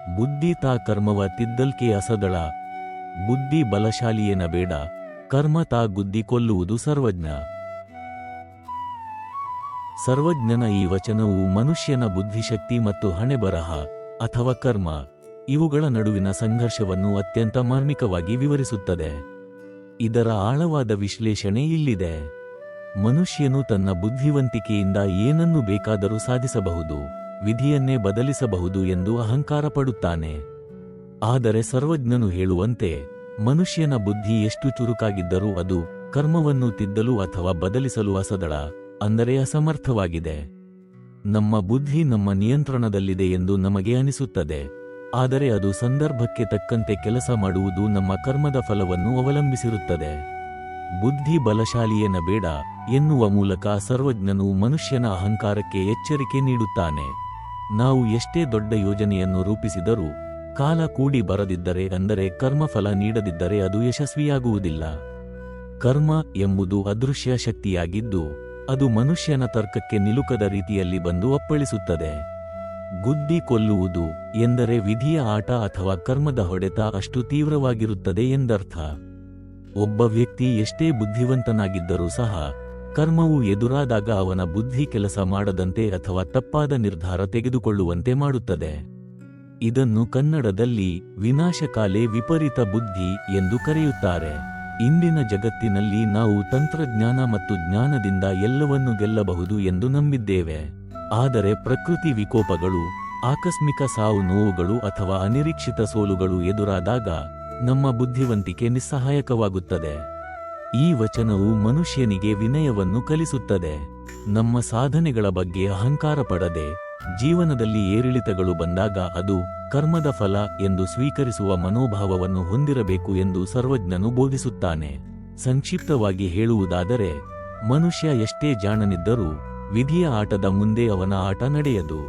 ಬುದ್ಧಿ ತಾ ಕರ್ಮವ ತಿದ್ದಲ್ಕೆ ಅಸದಳ. ಬುದ್ಧಿ ಬಲಶಾಲಿಯೇನ ಬೇಡ, ಕರ್ಮ ತಾ ಗುದ್ದಿ ಕೊಲ್ಲುವುದು ಸರ್ವಜ್ಞ. ಸರ್ವಜ್ಞನ ಈ ವಚನವು ಮನುಷ್ಯನ ಬುದ್ಧಿಶಕ್ತಿ ಮತ್ತು ಹಣೆಬರಹ ಅಥವಾ ಕರ್ಮ ಇವುಗಳ ನಡುವಿನ ಸಂಘರ್ಷವನ್ನು ಅತ್ಯಂತ ಮಾರ್ಮಿಕವಾಗಿ ವಿವರಿಸುತ್ತದೆ. ಇದರ ಆಳವಾದ ವಿಶ್ಲೇಷಣೆ ಇಲ್ಲಿದೆ. ಮನುಷ್ಯನು ತನ್ನ ಬುದ್ಧಿವಂತಿಕೆಯಿಂದ ಏನನ್ನು ಬೇಕಾದರೂ ಸಾಧಿಸಬಹುದು, ವಿಧಿಯನ್ನೇ ಬದಲಿಸಬಹುದು ಎಂದು ಅಹಂಕಾರ ಪಡುತ್ತಾನೆ. ಆದರೆ ಸರ್ವಜ್ಞನು ಹೇಳುವಂತೆ ಮನುಷ್ಯನ ಬುದ್ಧಿ ಎಷ್ಟು ಚುರುಕಾಗಿದ್ದರೂ ಅದು ಕರ್ಮವನ್ನು ತಿದ್ದಲು ಅಥವಾ ಬದಲಿಸಲು ಅಸದಳ, ಅಂದರೆ ಅಸಮರ್ಥವಾಗಿದೆ. ನಮ್ಮ ಬುದ್ಧಿ ನಮ್ಮ ನಿಯಂತ್ರಣದಲ್ಲಿದೆ ಎಂದು ನಮಗೆ ಅನಿಸುತ್ತದೆ, ಆದರೆ ಅದು ಸಂದರ್ಭಕ್ಕೆ ತಕ್ಕಂತೆ ಕೆಲಸ ಮಾಡುವುದು ನಮ್ಮ ಕರ್ಮದ ಫಲವನ್ನು ಅವಲಂಬಿಸಿರುತ್ತದೆ. ಬುದ್ಧಿ ಬಲಶಾಲಿಯೇನ ಬೇಡ ಎನ್ನುವ ಮೂಲಕ ಸರ್ವಜ್ಞನು ಮನುಷ್ಯನ ಅಹಂಕಾರಕ್ಕೆ ಎಚ್ಚರಿಕೆ ನೀಡುತ್ತಾನೆ. ನಾವು ಎಷ್ಟೇ ದೊಡ್ಡ ಯೋಜನೆಯನ್ನು ರೂಪಿಸಿದರೂ ಕಾಲ ಕೂಡಿ ಬರದಿದ್ದರೆ, ಅಂದರೆ ಕರ್ಮಫಲ ನೀಡದಿದ್ದರೆ ಅದು ಯಶಸ್ವಿಯಾಗುವುದಿಲ್ಲ. ಕರ್ಮ ಎಂಬುದು ಅದೃಶ್ಯ ಶಕ್ತಿಯಾಗಿದ್ದು ಅದು ಮನುಷ್ಯನ ತರ್ಕಕ್ಕೆ ನಿಲುಕದ ರೀತಿಯಲ್ಲಿ ಬಂದು ಅಪ್ಪಳಿಸುತ್ತದೆ. ಗುದ್ದಿ ಕೊಲ್ಲುವುದು ಎಂದರೆ ವಿಧಿಯ ಆಟ ಅಥವಾ ಕರ್ಮದ ಹೊಡೆತ ಅಷ್ಟು ತೀವ್ರವಾಗಿರುತ್ತದೆ ಎಂದರ್ಥ. ಒಬ್ಬ ವ್ಯಕ್ತಿ ಎಷ್ಟೇ ಬುದ್ಧಿವಂತನಾಗಿದ್ದರೂ ಸಹ ಕರ್ಮವು ಎದುರಾದಾಗ ಅವನ ಬುದ್ಧಿ ಕೆಲಸ ಮಾಡದಂತೆ ಅಥವಾ ತಪ್ಪಾದ ನಿರ್ಧಾರ ತೆಗೆದುಕೊಳ್ಳುವಂತೆ ಮಾಡುತ್ತದೆ. ಇದನ್ನು ಕನ್ನಡದಲ್ಲಿ ವಿನಾಶಕಾಲೆ ವಿಪರೀತ ಬುದ್ಧಿ ಎಂದು ಕರೆಯುತ್ತಾರೆ. ಇಂದಿನ ಜಗತ್ತಿನಲ್ಲಿ ನಾವು ತಂತ್ರಜ್ಞಾನ ಮತ್ತು ಜ್ಞಾನದಿಂದ ಎಲ್ಲವನ್ನೂ ಗೆಲ್ಲಬಹುದು ಎಂದು ನಂಬಿದ್ದೇವೆ. ಆದರೆ ಪ್ರಕೃತಿ ವಿಕೋಪಗಳು, ಆಕಸ್ಮಿಕ ಸಾವು ನೋವುಗಳು ಅಥವಾ ಅನಿರೀಕ್ಷಿತ ಸೋಲುಗಳು ಎದುರಾದಾಗ ನಮ್ಮ ಬುದ್ಧಿವಂತಿಕೆ ನಿಸ್ಸಹಾಯಕವಾಗುತ್ತದೆ. ಈ ವಚನವು ಮನುಷ್ಯನಿಗೆ ವಿನಯವನ್ನು ಕಲಿಸುತ್ತದೆ. ನಮ್ಮ ಸಾಧನೆಗಳ ಬಗ್ಗೆ ಅಹಂಕಾರ ಪಡದೆ, ಜೀವನದಲ್ಲಿ ಏರಿಳಿತಗಳು ಬಂದಾಗ ಅದು ಕರ್ಮದ ಫಲ ಎಂದು ಸ್ವೀಕರಿಸುವ ಮನೋಭಾವವನ್ನು ಹೊಂದಿರಬೇಕು ಎಂದು ಸರ್ವಜ್ಞನು ಬೋಧಿಸುತ್ತಾನೆ. ಸಂಕ್ಷಿಪ್ತವಾಗಿ ಹೇಳುವುದಾದರೆ, ಮನುಷ್ಯ ಎಷ್ಟೇ ಜಾಣನಿದ್ದರೂ ವಿಧಿಯ ಆಟದ ಮುಂದೆ ಅವನ ಆಟ ನಡೆಯದು.